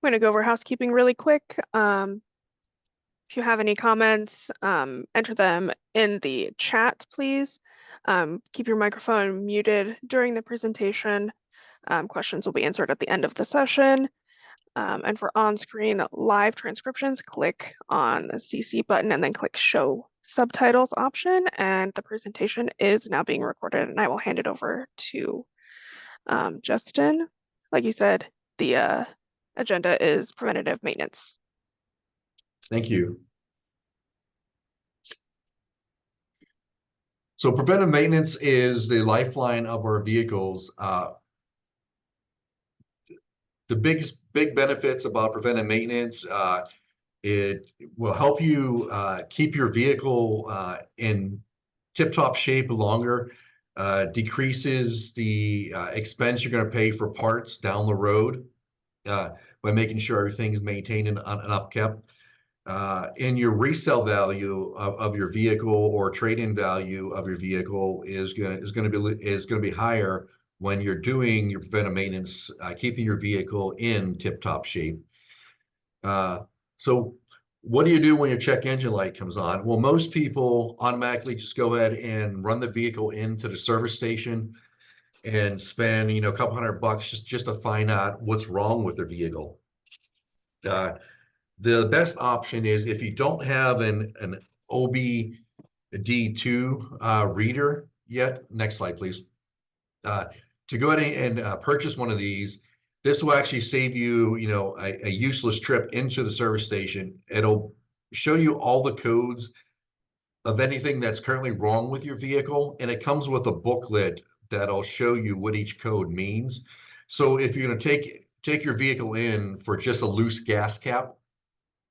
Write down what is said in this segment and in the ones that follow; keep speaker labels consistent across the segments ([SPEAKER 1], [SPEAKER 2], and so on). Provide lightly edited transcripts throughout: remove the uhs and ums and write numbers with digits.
[SPEAKER 1] I'm going to go over housekeeping really quick. If you have any comments, enter them in the chat, please. Keep your microphone muted during the presentation. Questions will be answered at the end of the session. And for on-screen live transcriptions, click on the CC button and then click Show Subtitles option. And the presentation is now being recorded, and I will hand it over to Justin. Like you said, the agenda is preventative maintenance.
[SPEAKER 2] Thank you. So preventive maintenance is the lifeline of our vehicles. The big benefits about preventive maintenance, it will help you keep your vehicle in tip-top shape longer, decreases the expense you're going to pay for parts down the road by making sure everything's maintained and upkept. And your resale value of your vehicle or trade-in value of your vehicle is going to be higher when you're doing your preventive maintenance, keeping your vehicle in tip-top shape. So what do you do when your check engine light comes on? Well, most people automatically just go ahead and run the vehicle into the service station and spend, a couple $100 just to find out what's wrong with their vehicle. The best option is if you don't have an OBD2 reader yet. Next slide, please. To go ahead and purchase one of these, this will actually save you, a useless trip into the service station. It'll show you all the codes of anything that's currently wrong with your vehicle, and it comes with a booklet that'll show you what each code means. So if you're going to take your vehicle in for just a loose gas cap,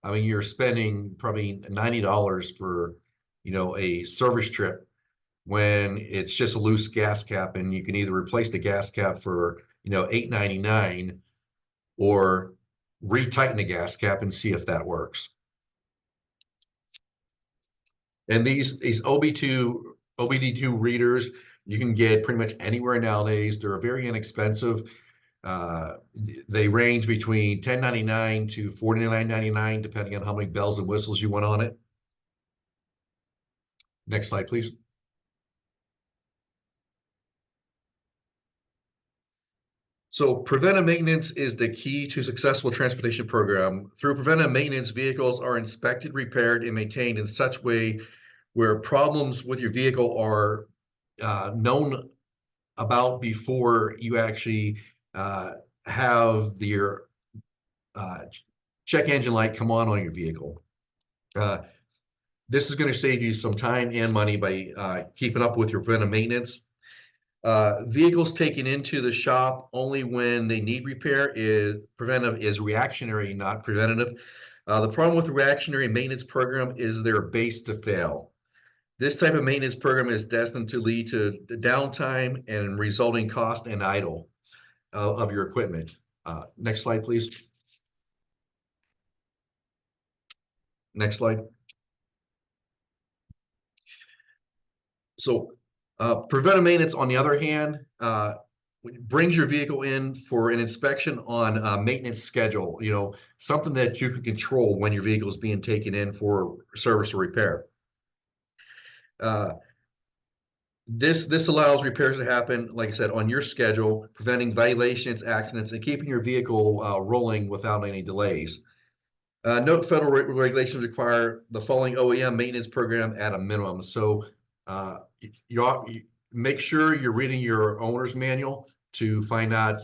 [SPEAKER 2] I mean, you're spending probably $90 for, a service trip when it's just a loose gas cap, and you can either replace the gas cap for, $8.99 or retighten the gas cap and see if that works. And these OBD2 readers, you can get pretty much anywhere nowadays. They're very inexpensive. They range between $10.99 to $49.99, depending on how many bells and whistles you want on it. Next slide, please. So preventive maintenance is the key to successful transportation program. Through preventive maintenance, vehicles are inspected, repaired, and maintained in such way where problems with your vehicle are known about before you actually have your check engine light come on your vehicle. This is going to save you some time and money by keeping up with your preventive maintenance. Vehicles taken into the shop only when they need repair is reactionary, not preventative. The problem with the reactionary maintenance program is they're based to fail. This type of maintenance program is destined to lead to the downtime and resulting cost and idle of your equipment. Next slide, please. Next slide. So preventive maintenance, on the other hand, brings your vehicle in for an inspection on a maintenance schedule, something that you can control when your vehicle is being taken in for service or repair. This allows repairs to happen, like I said, on your schedule, preventing violations, accidents, and keeping your vehicle rolling without any delays. Note federal regulations require the following OEM maintenance program at a minimum. So you make sure you're reading your owner's manual to find out,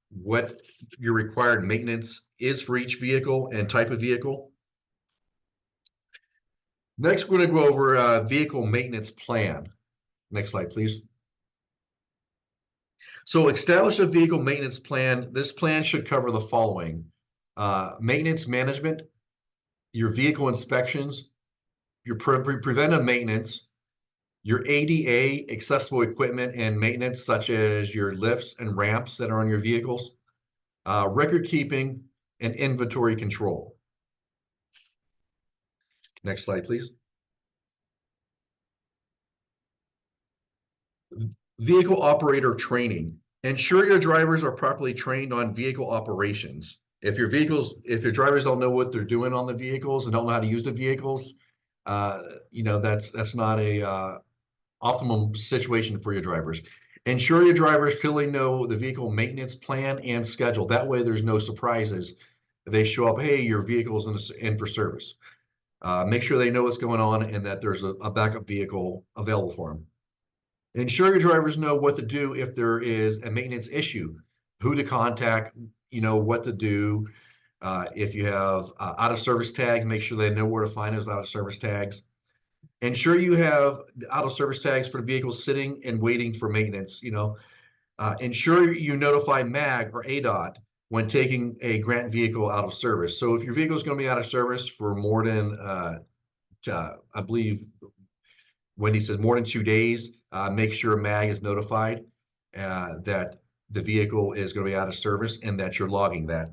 [SPEAKER 2] what your required maintenance is for each vehicle and type of vehicle. Next, we're going to go over a vehicle maintenance plan. Next slide, please. So establish a vehicle maintenance plan. This plan should cover the following: maintenance management, your vehicle inspections, your preventive maintenance, your ADA, accessible equipment and maintenance, such as your lifts and ramps that are on your vehicles, record keeping, and inventory control. Next slide, please. Vehicle operator training. Ensure your drivers are properly trained on vehicle operations. If your drivers don't know what they're doing on the vehicles and don't know how to use the vehicles, that's not a optimum situation for your drivers. Ensure your drivers clearly know the vehicle maintenance plan and schedule. That way, there's no surprises. They show up, hey, your vehicle's in for service. Make sure they know what's going on and that there's a backup vehicle available for them. Ensure your drivers know what to do if there is a maintenance issue, who to contact, what to do. If you have out of service tags, make sure they know where to find those out of service tags. Ensure you have out of service tags for vehicles sitting and waiting for maintenance. Ensure you notify MAG or ADOT when taking a grant vehicle out of service. So if your vehicle is going to be out of service for more than, I believe, Wendy says more than 2 days, make sure MAG is notified that the vehicle is going to be out of service and that you're logging that.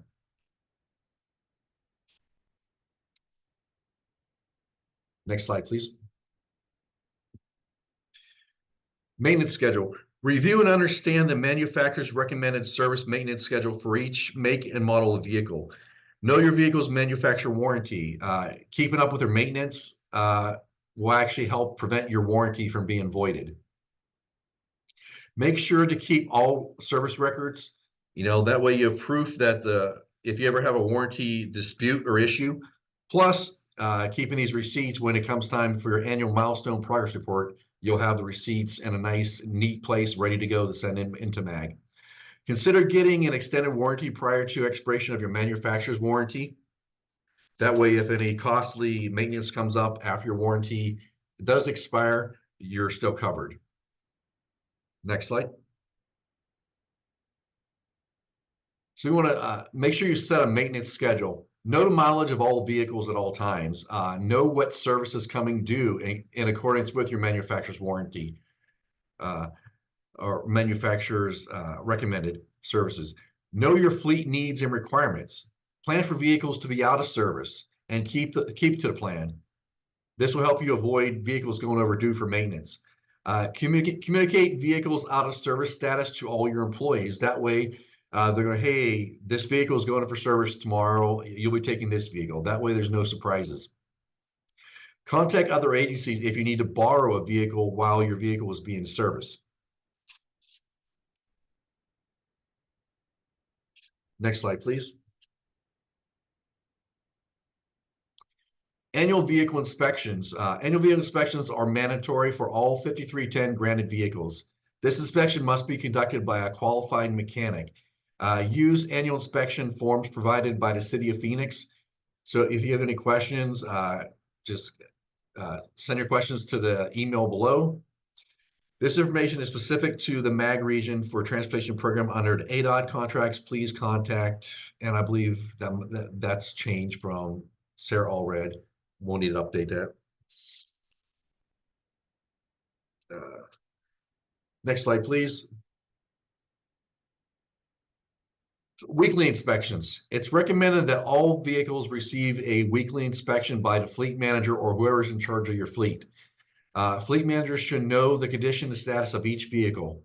[SPEAKER 2] Next slide, please. Maintenance schedule. Review and understand the manufacturer's recommended service maintenance schedule for each make and model of vehicle. Know your vehicle's manufacturer warranty. Keeping up with their maintenance will actually help prevent your warranty from being voided. Make sure to keep all service records. That way you have proof that if you ever have a warranty dispute or issue, plus keeping these receipts when it comes time for your annual milestone progress report, you'll have the receipts in a nice, neat place ready to go to send into MAG. Consider getting an extended warranty prior to expiration of your manufacturer's warranty. That way, if any costly maintenance comes up after your warranty does expire, you're still covered. Next slide. So you want to make sure you set a maintenance schedule. Know the mileage of all vehicles at all times. Know what service is coming due in accordance with your manufacturer's warranty or manufacturer's recommended services. Know your fleet needs and requirements. Plan for vehicles to be out of service and keep to the plan. This will help you avoid vehicles going overdue for maintenance. Communicate vehicles out of service status to all your employees. That way, they're going, hey, this vehicle is going for service tomorrow. You'll be taking this vehicle. That way, there's no surprises. Contact other agencies if you need to borrow a vehicle while your vehicle is being serviced. Next slide, please. Annual vehicle inspections. Annual vehicle inspections are mandatory for all 5310 granted vehicles. This inspection must be conducted by a qualified mechanic. Use annual inspection forms provided by the City of Phoenix. So if you have any questions, just send your questions to the email below. This information is specific to the MAG region for transportation program under the ADOT contracts. Please contact, and I believe that's changed from Sarah Allred. We'll need to update that. Next slide, please. Weekly inspections. It's recommended that all vehicles receive a weekly inspection by the fleet manager or whoever's in charge of your fleet. Fleet managers should know the condition and status of each vehicle.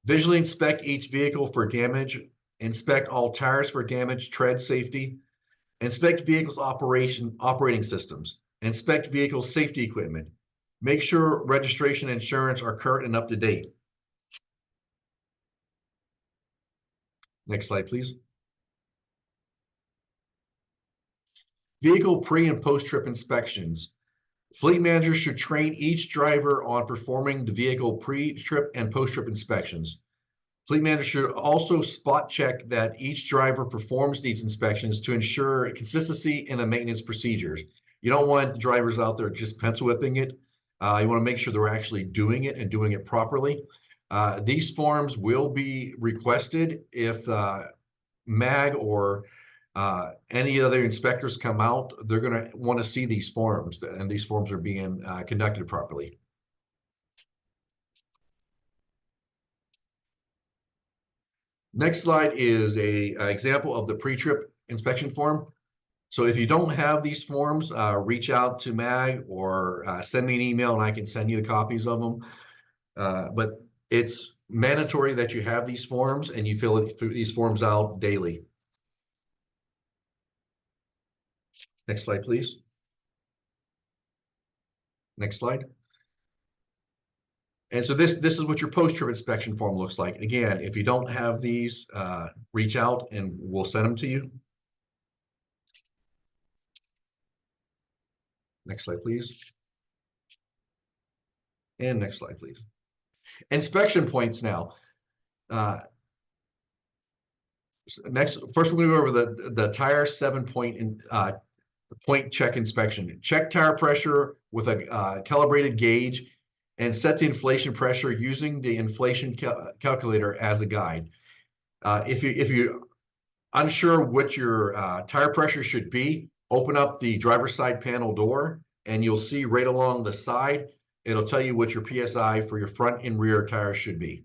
[SPEAKER 2] Visually inspect each vehicle for damage. Inspect all tires for damage, tread safety. Inspect vehicles' operating systems. Inspect vehicle safety equipment. Make sure registration and insurance are current and up to date. Next slide, please. Vehicle pre- and post-trip inspections. Fleet managers should train each driver on performing the vehicle pre-trip and post-trip inspections. Fleet managers should also spot check that each driver performs these inspections to ensure consistency in the maintenance procedures. You don't want the drivers out there just pencil whipping it. You want to make sure they're actually doing it and doing it properly. These forms will be requested if MAG or any other inspectors come out. They're going to want to see these forms, and these forms are being conducted properly. Next slide is a example of the pre-trip inspection form. So if you don't have these forms, reach out to MAG or send me an email and I can send you the copies of them. But it's mandatory that you have these forms and you fill these forms out daily. Next slide, please. Next slide. And so this is what your post-trip inspection form looks like. Again, if you don't have these, reach out and we'll send them to you. Next slide, please. And next slide, please. Inspection points now. First we're going to go over the tire 7-point point check inspection. Check tire pressure with a calibrated gauge and set the inflation pressure using the inflation calculator as a guide. If you're unsure what your tire pressure should be, open up the driver's side panel door and you'll see right along the side, it'll tell you what your PSI for your front and rear tires should be.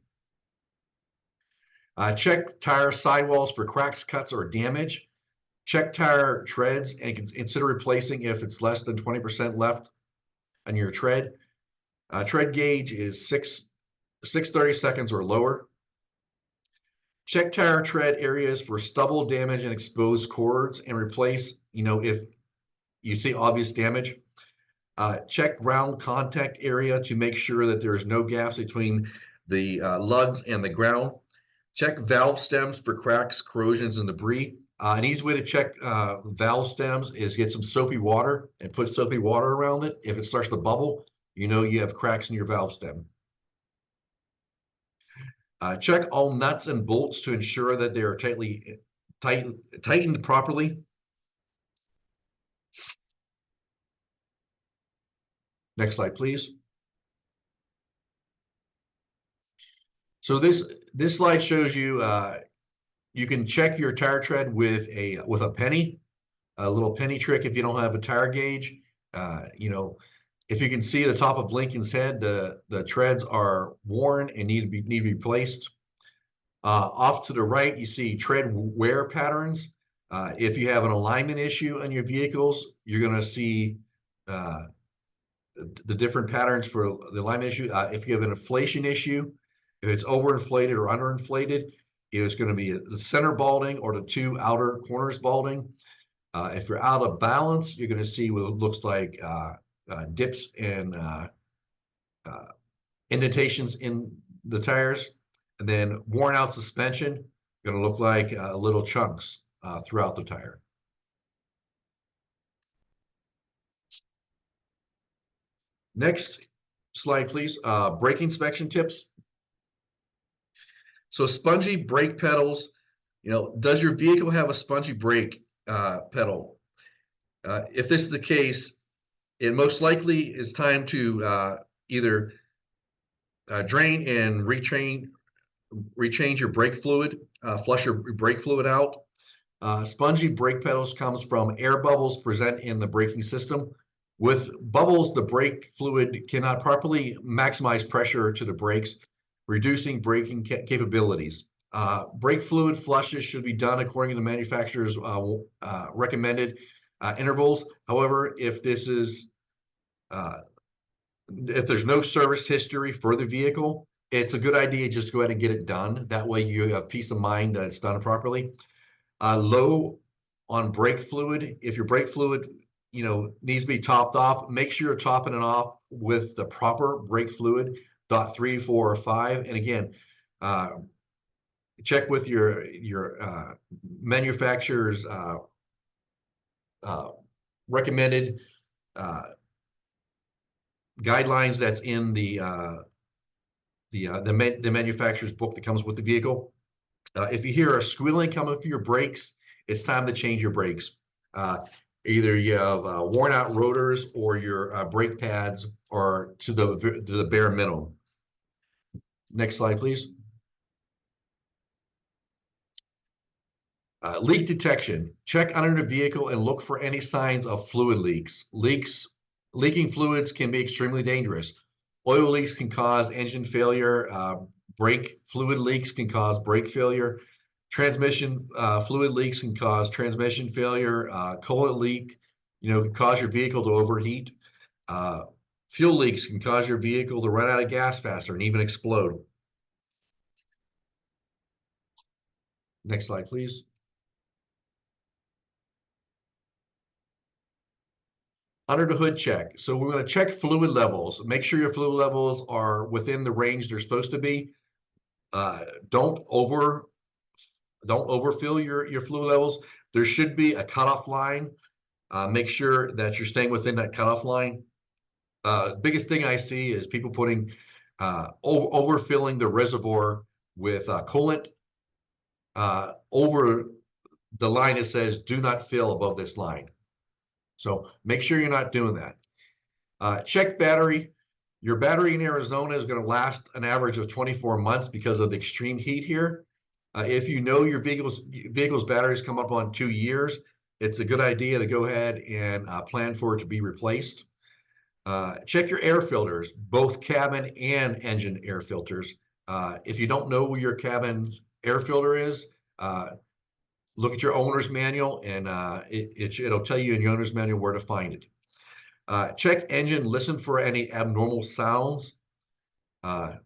[SPEAKER 2] Check tire sidewalls for cracks, cuts, or damage. Check tire treads and consider replacing if it's less than 20% left on your tread. Tread gauge is 630 seconds or lower. Check tire tread areas for stubble damage and exposed cords and replace, if you see obvious damage. Check ground contact area to make sure that there is no gaps between the lugs and the ground. Check valve stems for cracks, corrosions, and debris. An easy way to check valve stems is get some soapy water and put soapy water around it. If it starts to bubble, you know you have cracks in your valve stem. Check all nuts and bolts to ensure that they are tightened properly. Next slide, please. So this slide shows you you can check your tire tread with a penny, a little penny trick if you don't have a tire gauge. If you can see at the top of Lincoln's head, the treads are worn and need to be replaced. Off to the right, you see tread wear patterns. If you have an alignment issue on your vehicles, you're going to see the different patterns for the alignment issue. If you have an inflation issue, if it's overinflated or underinflated, it's going to be the center balding or the two outer corners balding. If you're out of balance, you're going to see what looks like dips and indentations in the tires. And then worn out suspension, going to look like little chunks throughout the tire. Next slide, please. Brake inspection tips. So spongy brake pedals, does your vehicle have a spongy brake pedal? If this is the case, it most likely is time to either drain and rechange your brake fluid, flush your brake fluid out. Spongy brake pedals comes from air bubbles present in the braking system. With bubbles, the brake fluid cannot properly maximize pressure to the brakes, reducing braking capabilities. Brake fluid flushes should be done according to the manufacturer's recommended intervals. However, if there's no service history for the vehicle, it's a good idea just to go ahead and get it done. That way you have peace of mind that it's done properly. Low on brake fluid. If your brake fluid, needs to be topped off, make sure you're topping it off with the proper brake fluid, .3, 4, or 5. And again, check with your manufacturer's recommended guidelines that's in the manufacturer's book that comes with the vehicle. If you hear a squealing coming through your brakes, it's time to change your brakes. Either you have worn out rotors or your brake pads are to the bare minimum. Next slide, please. Leak detection. Check under the vehicle and look for any signs of fluid leaks. Leaking fluids can be extremely dangerous. Oil leaks can cause engine failure. Brake fluid leaks can cause brake failure. Transmission fluid leaks can cause transmission failure. Coolant leak, can cause your vehicle to overheat. Fuel leaks can cause your vehicle to run out of gas faster and even explode. Next slide, please. Under the hood check. So we're going to check fluid levels. Make sure your fluid levels are within the range they're supposed to be. Uh, don't over don't overfill your fluid levels. There should be a cutoff line. Make sure that you're staying within that cutoff line. Biggest thing I see is people putting overfilling the reservoir with coolant over the line that says do not fill above this line. So make sure you're not doing that. Check battery. Your battery in Arizona is going to last an average of 24 months because of the extreme heat here. If you know your vehicle's batteries come up on 2 years, it's a good idea to go ahead and plan for it to be replaced. Check your air filters, both cabin and engine air filters. If you don't know where your cabin air filter is, look at your owner's manual, and it'll tell you in your owner's manual where to find it. Check engine, listen for any abnormal sounds.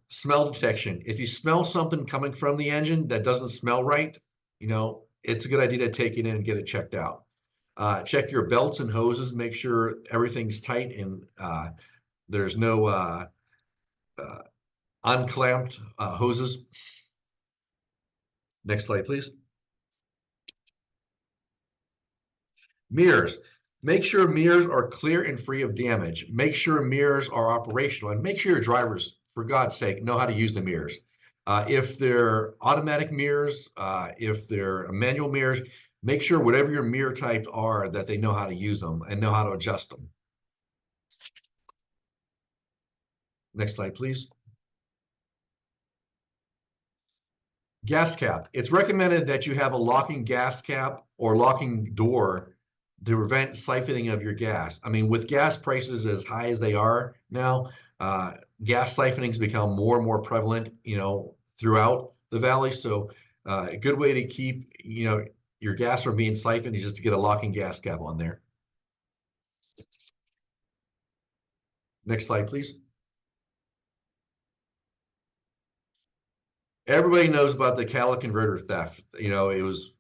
[SPEAKER 2] Smell detection. If you smell something coming from the engine that doesn't smell right, it's a good idea to take it in and get it checked out. Check your belts and hoses, make sure everything's tight and there's no unclamped hoses. Next slide, please. Mirrors. Make sure mirrors are clear and free of damage. Make sure mirrors are operational, and make sure your drivers, for God's sake, know how to use the mirrors. If they're automatic mirrors, if they're manual mirrors, make sure whatever your mirror types are that they know how to use them and know how to adjust them. Next slide, please. Gas cap. It's recommended that you have a locking gas cap or locking door to prevent siphoning of your gas. I mean, with gas prices as high as they are now, gas siphoning has become more and more prevalent, throughout the valley. So a good way to keep, your gas from being siphoned is just to get a locking gas cap on there. Next slide, please. Everybody knows about the catalytic converter theft. It was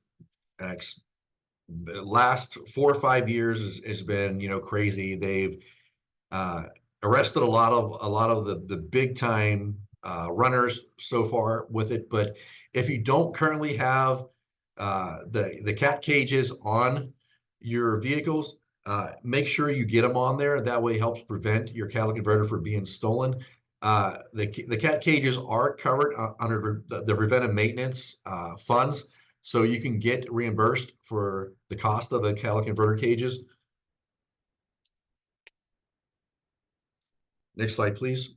[SPEAKER 2] the last 4 or 5 years has been crazy. They've arrested a lot of the big time runners so far with it. But if you don't currently have the cat cages on your vehicles, make sure you get them on there. That way it helps prevent your catalytic converter from being stolen. The cat cages are covered under the preventive maintenance funds, so you can get reimbursed for the cost of the catalytic converter cages. Next slide, please.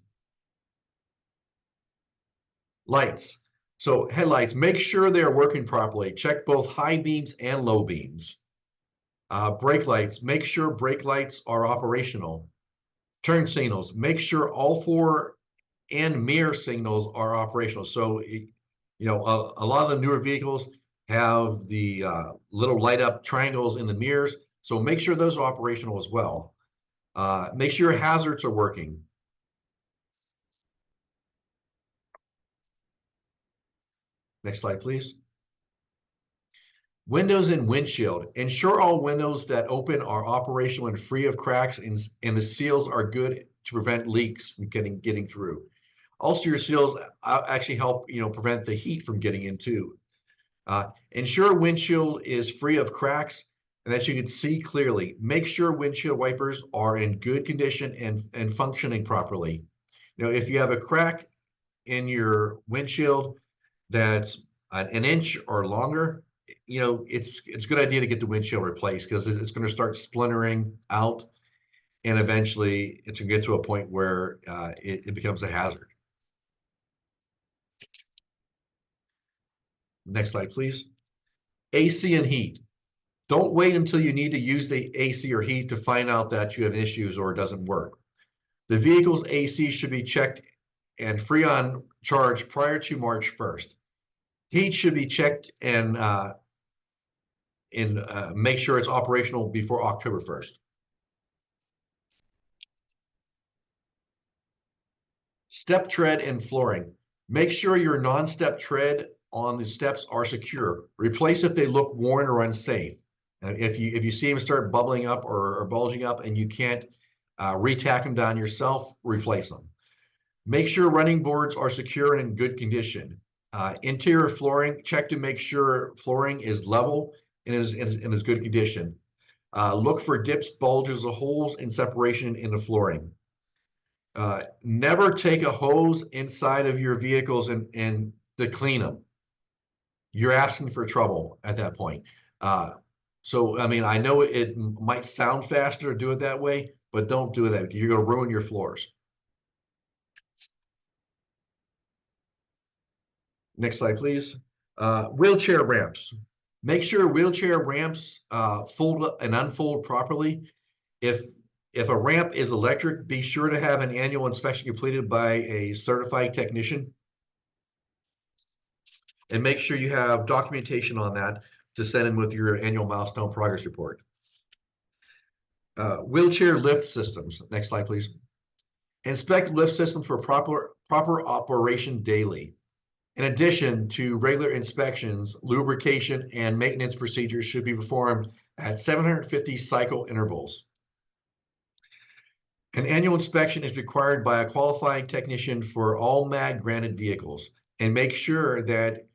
[SPEAKER 2] Lights. So headlights, make sure they are working properly. Check both high beams and low beams. Brake lights, make sure brake lights are operational. Turn signals, make sure all 4 and mirror signals are operational. So, a lot of the newer vehicles have the little light up triangles in the mirrors. So make sure those are operational as well. Make sure your hazards are working. Next slide, please. Windows and windshield. Ensure all windows that open are operational and free of cracks, and the seals are good to prevent leaks from getting through. Also, your seals actually help prevent the heat from getting in too. Ensure windshield is free of cracks and that you can see clearly. Make sure windshield wipers are in good condition and functioning properly. If you have a crack in your windshield that's an inch or longer, it's a good idea to get the windshield replaced, because it's going to start splintering out, and eventually it's going to get to a point where it becomes a hazard. Next slide, please. AC and heat. Don't wait until you need to use the AC or heat to find out that you have issues or it doesn't work. The vehicle's AC should be checked and free on charge prior to March 1st. Heat should be checked and make sure it's operational before October 1st. Step tread and flooring. Make sure your non-step tread on the steps are secure. Replace if they look worn or unsafe. If you see them start bubbling up or bulging up and you can't retack them down yourself, replace them. Make sure running boards are secure and in good condition. Interior flooring, check to make sure flooring is level and is good condition. Look for dips, bulges, or holes in separation in the flooring. Never take a hose inside of your vehicles and to clean them. You're asking for trouble at that point. So, I mean, I know it might sound faster to do it that way, but don't do that. You're going to ruin your floors. Next slide, please. Wheelchair ramps. Make sure wheelchair ramps fold and unfold properly. If a ramp is electric, be sure to have an annual inspection completed by a certified technician. And make sure you have documentation on that to send in with your annual milestone progress report. Wheelchair lift systems. Next slide, please. Inspect lift systems for proper operation daily. In addition to regular inspections, lubrication and maintenance procedures should be performed at 750 cycle intervals. An annual inspection is required by a qualified technician for all MAG granted vehicles, and make sure that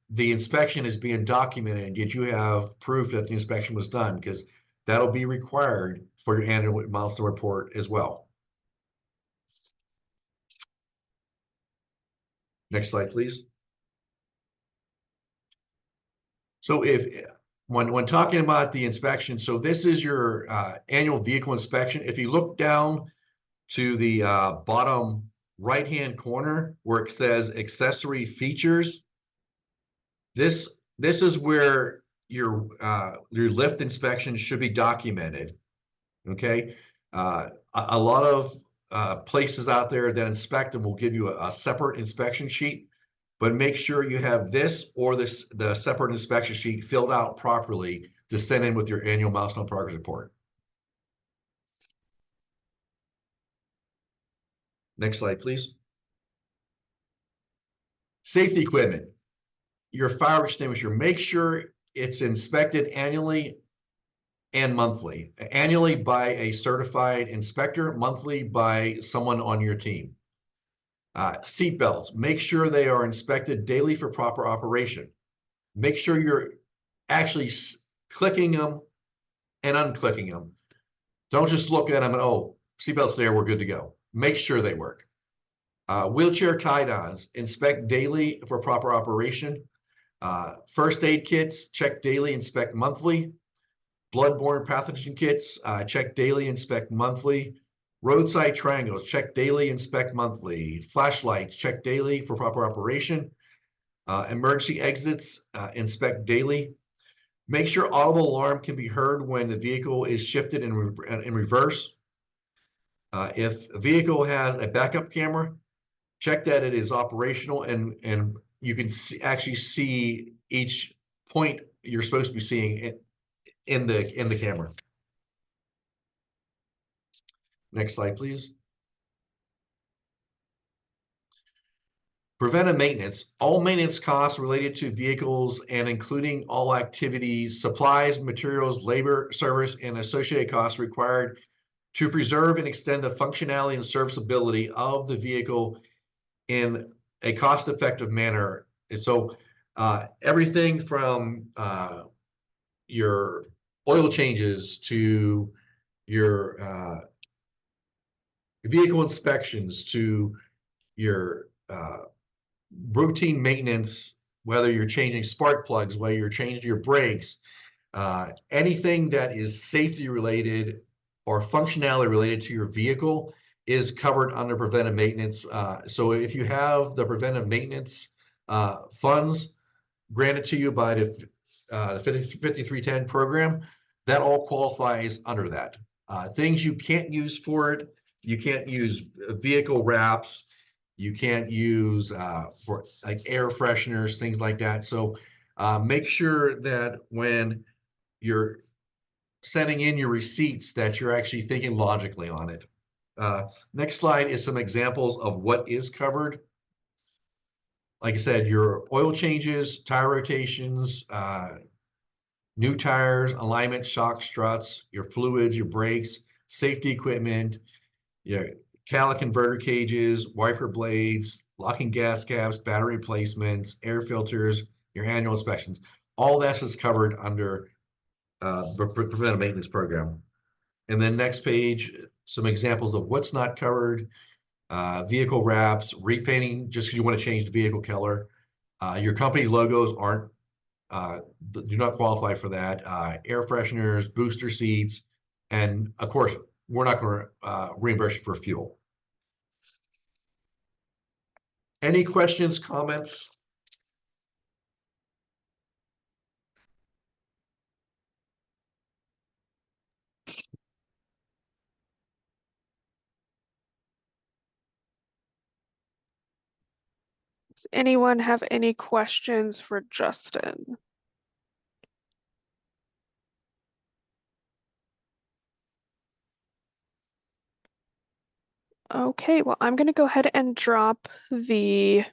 [SPEAKER 2] the inspection is being documented, yet you have proof that the inspection was done, because that'll be required for your annual milestone report as well. Next slide, please. So when talking about the inspection, so this is your annual vehicle inspection. If you look down to the bottom right-hand corner where it says accessory features, this is where your lift inspection should be documented. Okay, a lot of places out there that inspect them will give you a separate inspection sheet, but make sure you have this or the separate inspection sheet filled out properly to send in with your annual milestone progress report. Next slide, please. Safety equipment. Your fire extinguisher, make sure it's inspected annually and monthly. Annually by a certified inspector, monthly by someone on your team. Seat belts, make sure they are inspected daily for proper operation. Make sure you're actually clicking them and unclicking them. Don't just look at them and, oh, seatbelt's there, we're good to go. Make sure they work. Wheelchair tie-downs, inspect daily for proper operation. First aid kits, check daily, inspect monthly. Bloodborne pathogen kits, check daily, inspect monthly. Roadside triangles, check daily, inspect monthly. Flashlights, check daily for proper operation. Emergency exits, inspect daily. Make sure audible alarm can be heard when the vehicle is shifted in reverse. If a vehicle has a backup camera, check that it is operational and you can actually see each point you're supposed to be seeing in the camera. Next slide, please. Preventive maintenance. All maintenance costs related to vehicles and including all activities, supplies, materials, labor, service, and associated costs required to preserve and extend the functionality and serviceability of the vehicle in a cost-effective manner. And so everything from your oil changes to your vehicle inspections to your routine maintenance, whether you're changing spark plugs, whether you're changing your brakes, anything that is safety related or functionality related to your vehicle is covered under preventive maintenance. So if you have the preventive maintenance funds granted to you by the 5310 program, that all qualifies under that. Things you can't use for it, you can't use vehicle wraps, you can't use for like air fresheners, things like that. So make sure that when you're sending in your receipts that you're actually thinking logically on it. Next slide is some examples of what is covered. Like I said, your oil changes, tire rotations, new tires, alignment, shock struts, your fluids, your brakes, safety equipment, your catalytic converter cages, wiper blades, locking gas caps, battery replacements, air filters, your annual inspections. All that's is covered under the preventive maintenance program. And then next page, some examples of what's not covered. Vehicle wraps, repainting just because you want to change the vehicle color. Your company logos aren't do not qualify for that. Air fresheners, booster seats, and of course, we're not going to reimburse you for fuel. Any questions, comments?
[SPEAKER 1] Does anyone have any questions for Justin? Okay, well, I'm going to go ahead and drop the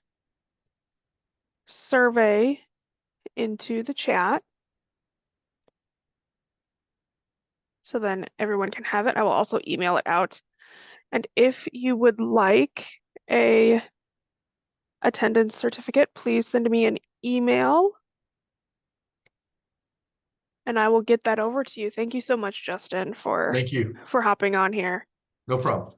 [SPEAKER 1] survey into the chat. So then everyone can have it. I will also email it out. And if you would like a attendance certificate, please send me an email and I will get that over to you. Thank you so much, Justin,
[SPEAKER 2] Thank you.
[SPEAKER 1] for hopping on here.
[SPEAKER 2] No problem.